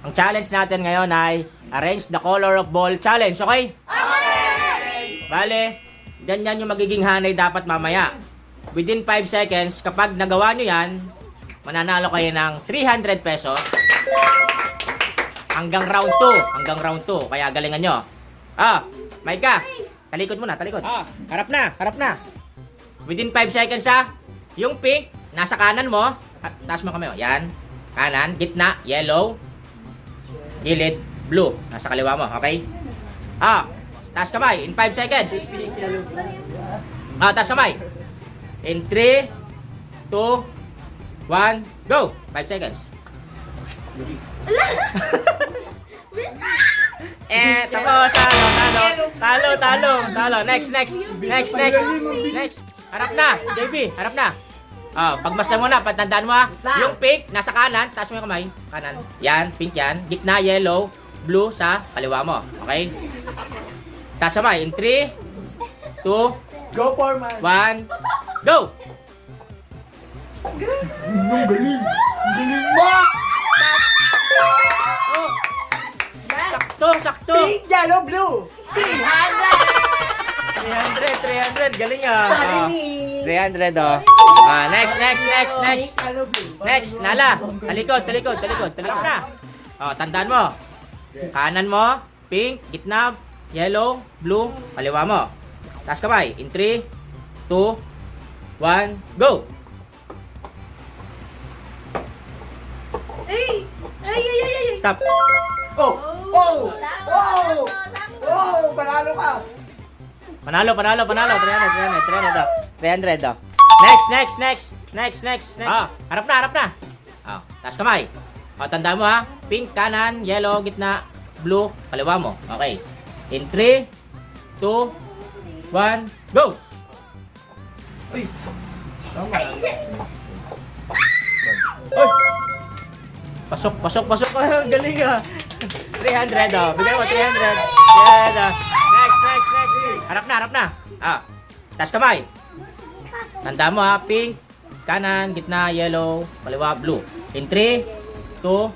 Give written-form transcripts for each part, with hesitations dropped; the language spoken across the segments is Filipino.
Ang challenge natin ngayon ay arrange the color of ball challenge, okay? Okay! Bale, ganyan yung magiging hanay dapat mamaya. Within 5 seconds, kapag nagawa nyo yan, mananalo kayo ng 300 pesos hanggang round 2. Hanggang round 2. Kaya galingan nyo. Maika, talikod muna, talikod. Harap na, harap na. Within 5 seconds yung pink, nasa kanan mo. Taas mo kami, yan. Kanan, gitna, yellow. Gilid, blue. Nasa kaliwa mo, okay? Taas kamay, in 5 seconds. Taas kamay. In 3, 2, 1, go! 5 seconds. Tapos, talo. Next. Harap na, JB, harap na. Pagmasdan mo na, patandaan mo yung pink, nasa kanan, taas mo yung kamay. Kanan. Yan, pink yan. Gitna, yellow, blue sa kaliwa mo. Okay? Taas kamay. In 3, 2, Go for man! 1, go! Galing mo! Sakto. Pink, yellow, blue! 300. Galing 300 Next. Yellow, blue. Next, Nala. Talikod na. Tandaan mo. Kanan mo, pink, gitna, yellow, blue, kaliwa mo. Taas kamay. In 3, 2, 1, go! Ay! Stop. Oh! Panalo ka! Panalo. 300 Next. Harap na. Taas kamay. Tandaan mo pink, kanan, yellow, gitna, blue, kaliwa mo. Okay. In 3, 2, 1, go! Uy! Tama. Oy! Pasok. Ang galing 300 Bigyan mo 300. Next. Harap na. Taas kamay. Tandaan mo pink, kanan, gitna, yellow, kaliwa, blue. In 3, 2,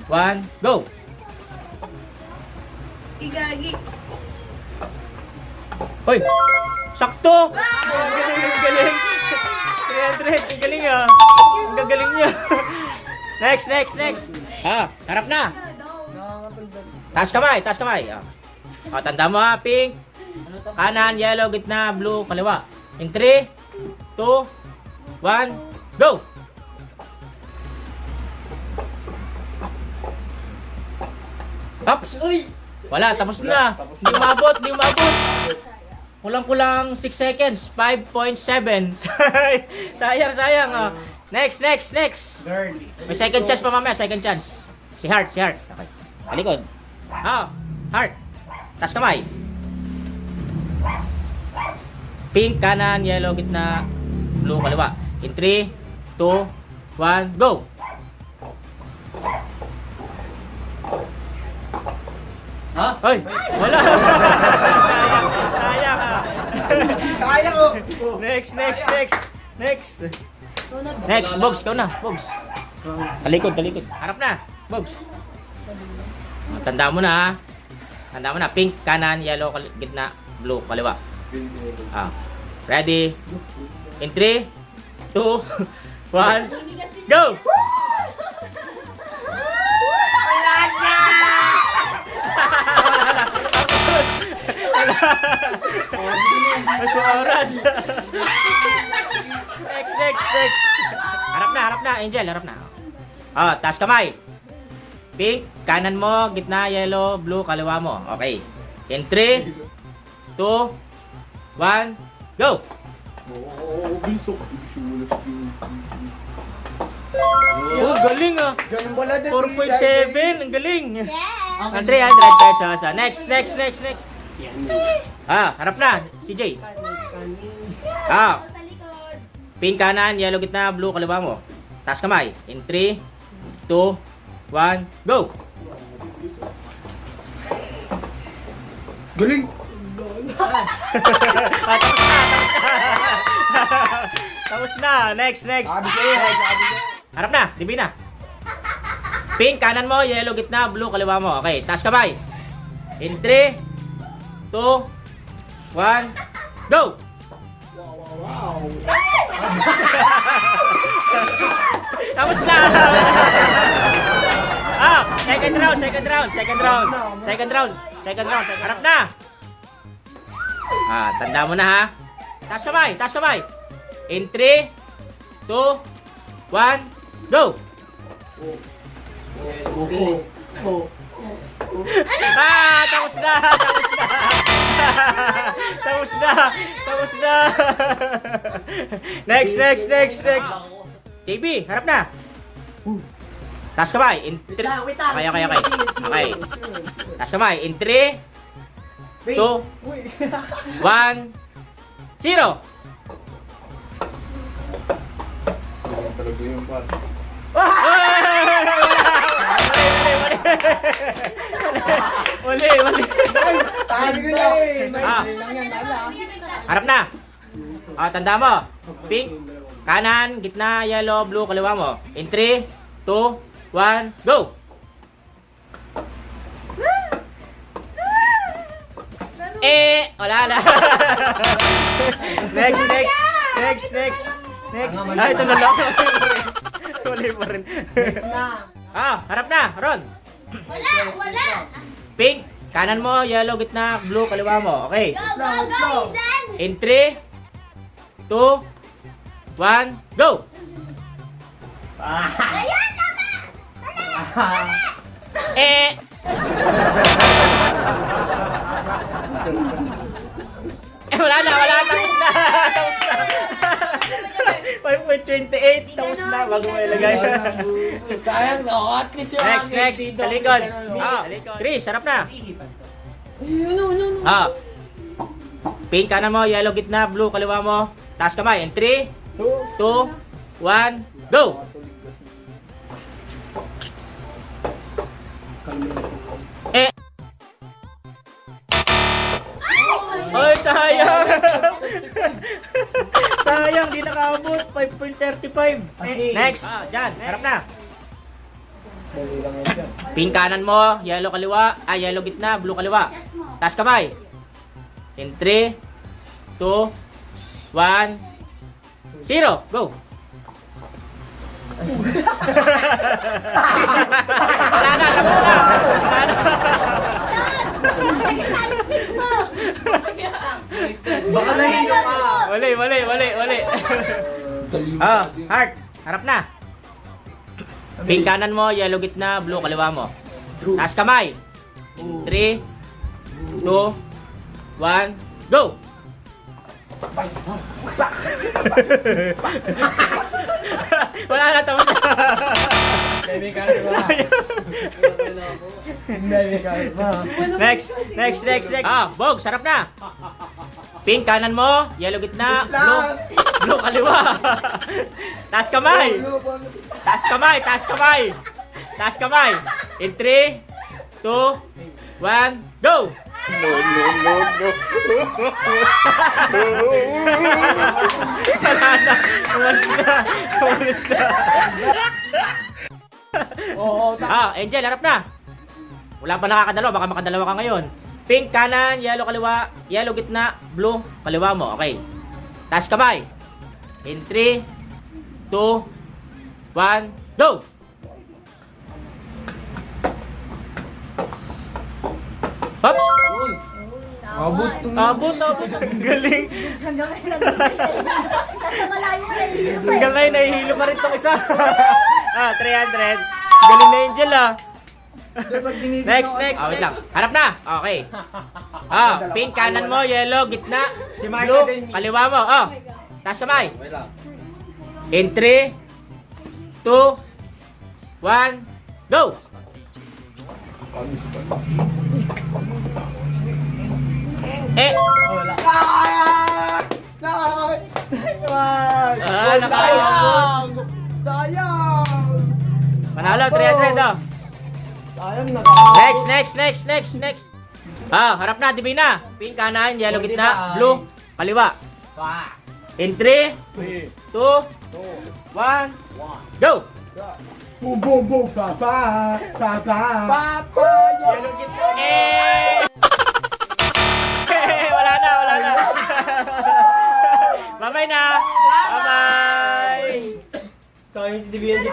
1, go! Igagi. Hoy! Sakto! Ang galing! 300! Ang galing Ang gagaling niya! Next! Harap na! Taas kamay! Tanda mo pink, kanan, yellow, gitna, blue, kaliwa. In 3, 2, 1, go! Ups! Wala, tapos na. Hindi umabot. Kulang 6 seconds. 5.7. Sayang. Next. Girl. May second chance pa mamaya. Si Heart. Okay. Talikod. Heart. Taas kamay. Pink, kanan, yellow, gitna, blue, kaliwa. In 3, 2, 1, go! Hoy! Wala! Sayang Kaya ko! Next! Next, Bogs, ikaw na, Bogs. Talikod. Harap na, Bogs. Tanda mo na pink, kanan, yellow, gitna, blue, kaliwa. Ready? In 3, 2, 1, go! Masya oras. Next. Harap na, Angel, harap na. Taas kamay. Pink, kanan mo, gitna, yellow, blue, kaliwa mo. Okay. In 3, 2, 1, go! Galing Ganun pala din. 4.7, ang galing. Ang 300 pesos. Next. Harap na, CJ. Sa likod. Pink kanan, yellow gitna, blue kaliwa mo. Taas kamay. In 3, 2, 1, go! Galing! Tapos na. Next. Sabi ko. Harap na, dibi na. Pink, kanan mo, yellow, gitna, blue, kaliwa mo. Okay, taas kamay. In 3, 2, 1, go! Wow. Tapos na! Second round. Harap na! Tanda mo na ha. Taas kamay. In 3, 2, 1, go! Tapos na! Tapos na! Next. JB, harap na! Taas kamay. In 3. Okay. Taas kamay. In 3, 2, 1, 0. Talaga yung par. Mali. Tagi ko na eh. Harap na. Tanda mo. Pink, kanan, gitna, yellow, blue, kaliwa mo. In 3, 2, 1, go! Wala na. Next. Ay, ito na lang. Mali pa rin. Harap na, Ron. Wala. Pink, kanan mo, yellow, gitna, blue, kaliwa mo. Okay. Go, Ethan. In 3, 2, 1, go! Ayan, tama. Wala na, tapos na. 5.28, tapos na, bago mo ilagay. Sayang no, at least yung Next, talikod. Chris, harap na. Pink, kanan mo, yellow, gitna, blue, kaliwa mo. Taas kamay, in 3, 2, 1, go! Oy, sayang! Sayang, di nakaabot. 5.35. Next. Dyan, harap na. Pink kanan mo, yellow kaliwa, yellow gitna, blue kaliwa. Taas kamay. In 3, 2, 1, 0. Go! Wala na, tapos na. Wala na. Baka nahilo ka. Mali. Heart, harap na. Pink kanan mo, yellow gitna, blue kaliwa mo. Taas kamay. 3, 2, 1, go! Wala na, tapos na. Next. Bog, sarap na. Pink kanan mo, yellow gitna, blue kaliwa. Taas kamay. In 3, 2, 1, go! Wala na. Umalis na. Angel, harap na. Wala pa nakakadalawa, baka makadalawa ka ngayon. Pink kanan, yellow kaliwa, yellow gitna, blue kaliwa mo. Okay. Taas kamay. In 3, 2, 1, go! Hops! Abot. Galing. Hanggang ngayon, nasa malayo na nahihilo pa. Hanggang ngayon, nahihilo pa rin itong isa. 300. Galing na Angel Next. Wait lang. Harap na. Okay. Pink kanan mo, yellow, gitna, blue, kaliwa mo. Taas kamay. In 3, 2, 1, go! Nakayabot. Sayang. Manalo, 300 Sayang na. Next. Harap na, Divina. Pink kanan, yellow gitna, blue, kaliwa. In 3, 2, 1, go! Boom, boom, boom. Papa. Papa. Papa! Yellow kit. Wala na, wala na. Bye-bye na. Bye-bye. Sayang si Divian.